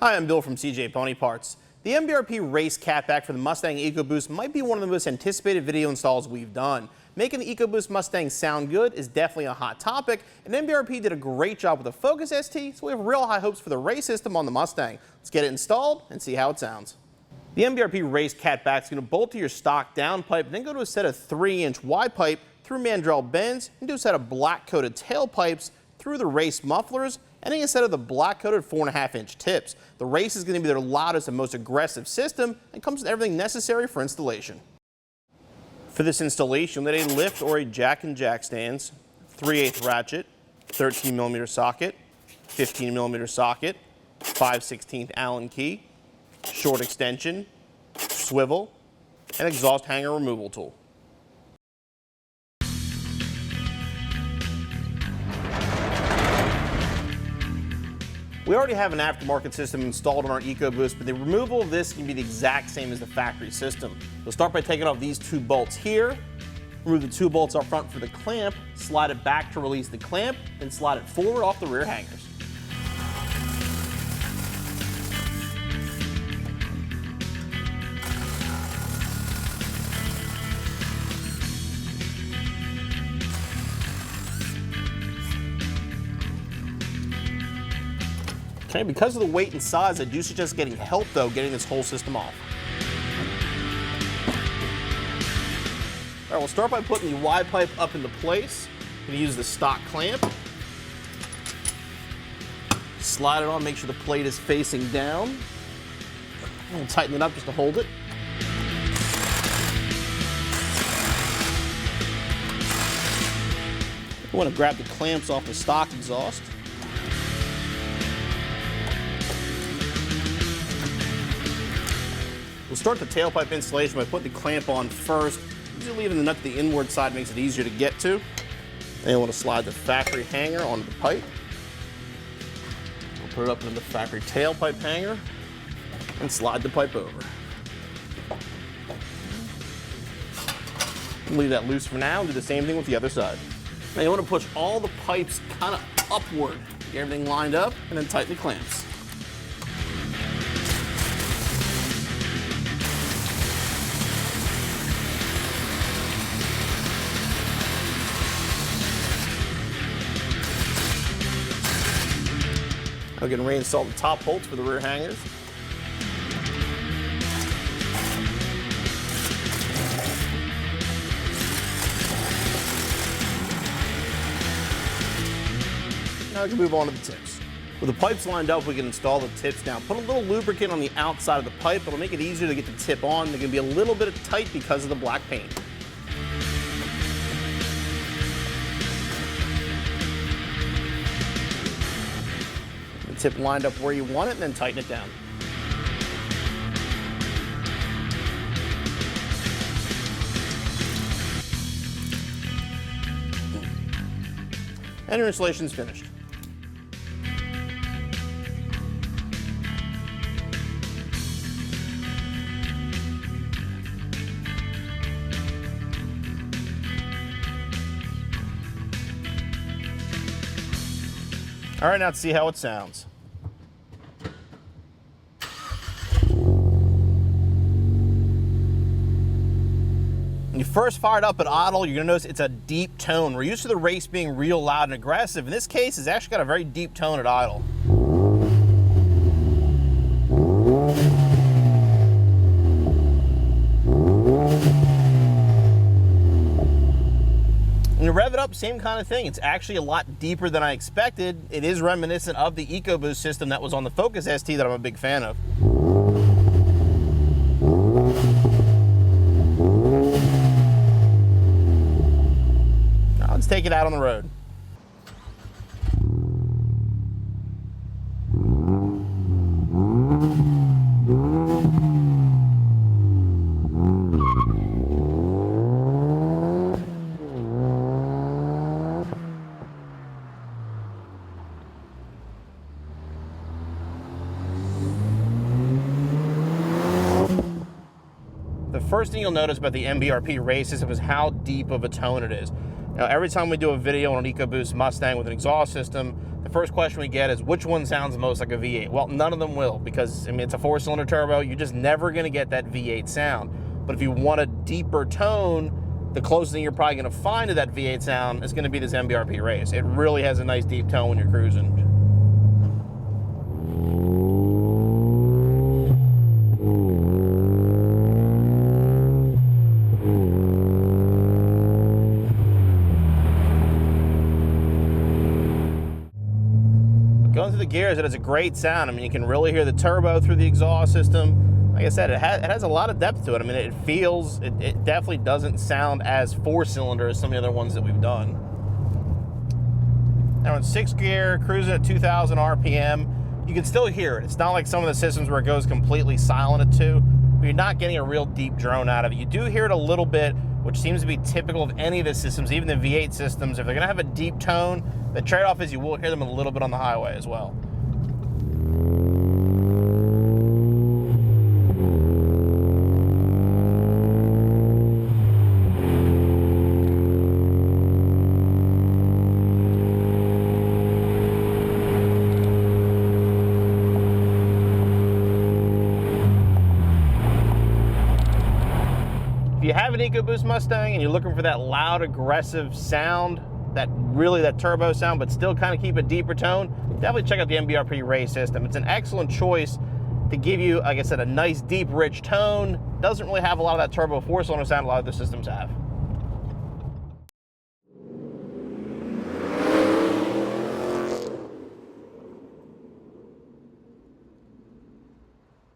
Hi, I'm Bill from CJ Pony Parts. The MBRP race catback for the Mustang EcoBoost might be one of the most anticipated video installs we've done. Making the EcoBoost Mustang sound good is definitely a hot topic, and MBRP did a great job with the Focus ST, so we have real high hopes for the race system on the Mustang. Let's get it installed and see how it sounds. The MBRP race catback is going to bolt to your stock downpipe and then go to a set of 3-inch wide pipe through mandrel bends and do a set of black coated tailpipes through the race mufflers, ending a set of the black coated 4.5-inch tips. The race is going to be their loudest and most aggressive system and comes with everything necessary for installation. For this installation, you'll need a lift or a jack and jack stands, 3/8 ratchet, 13mm socket, 15mm socket, 5/16 Allen key, short extension, swivel, and exhaust hanger removal tool. We already have an aftermarket system installed on our EcoBoost, but the removal of this can be the exact same as the factory system. We'll start by taking off these two bolts here, remove the two bolts up front for the clamp, slide it back to release the clamp, then slide it forward off the rear hangers. Okay, because of the weight and size, I do suggest getting help though, getting this whole system off. All right, we'll start by putting the wide pipe up into place. I'm gonna use the stock clamp. Slide it on, make sure the plate is facing down. And we'll tighten it up just to hold it. I want to grab the clamps off the stock exhaust. We'll start the tailpipe installation by putting the clamp on first. Usually leaving the nut to the inward side makes it easier to get to. Then you'll want to slide the factory hanger onto the pipe. We'll put it up into the factory tailpipe hanger and slide the pipe over. Leave that loose for now and do the same thing with the other side. Now you want to push all the pipes kind of upward. Get everything lined up and then tighten the clamps. I'm going to reinstall the top bolts for the rear hangers. Now we can move on to the tips. With the pipes lined up, we can install the tips now. Put a little lubricant on the outside of the pipe. It'll make it easier to get the tip on. They're going to be a little bit tight because of the black paint. Tip lined up where you want it and then tighten it down. And your installation is finished. All right, now let's see how it sounds. When you first fire it up at idle, you're gonna notice it's a deep tone. We're used to the race being real loud and aggressive. In this case, it's actually got a very deep tone at idle. When you rev it up, same kind of thing. It's actually a lot deeper than I expected. It is reminiscent of the EcoBoost system that was on the Focus ST that I'm a big fan of. Let's take it out on the road. The first thing you'll notice about the MBRP race system is how deep of a tone it is. Now, every time we do a video on an EcoBoost Mustang with an exhaust system, the first question we get is, which one sounds the most like a V8? Well, none of them will, because I mean, it's a 4-cylinder turbo. You're just never going to get that V8 sound. But if you want a deeper tone, the closest thing you're probably going to find to that V8 sound is going to be this MBRP Race. It really has a nice deep tone when you're cruising. Going through the gears, it has a great sound. I mean, you can really hear the turbo through the exhaust system. Like I said, it has a lot of depth to it. I mean, it definitely doesn't sound as 4-cylinder as some of the other ones that we've done. Now in 6th gear, cruising at 2,000 RPM, you can still hear it. It's not like some of the systems where it goes completely silent at 2, but you're not getting a real deep drone out of it. You do hear it a little bit, which seems to be typical of any of the systems, even the V8 systems. If they're gonna have a deep tone, the trade-off is you will hear them a little bit on the highway as well. If you have an EcoBoost Mustang and you're looking for that loud, aggressive sound, that turbo sound, but still kind of keep a deeper tone, definitely check out the MBRP Race system. It's an excellent choice to give you, like I said, a nice, deep, rich tone. Doesn't really have a lot of that turbo 4-cylinder sound a lot of the systems have.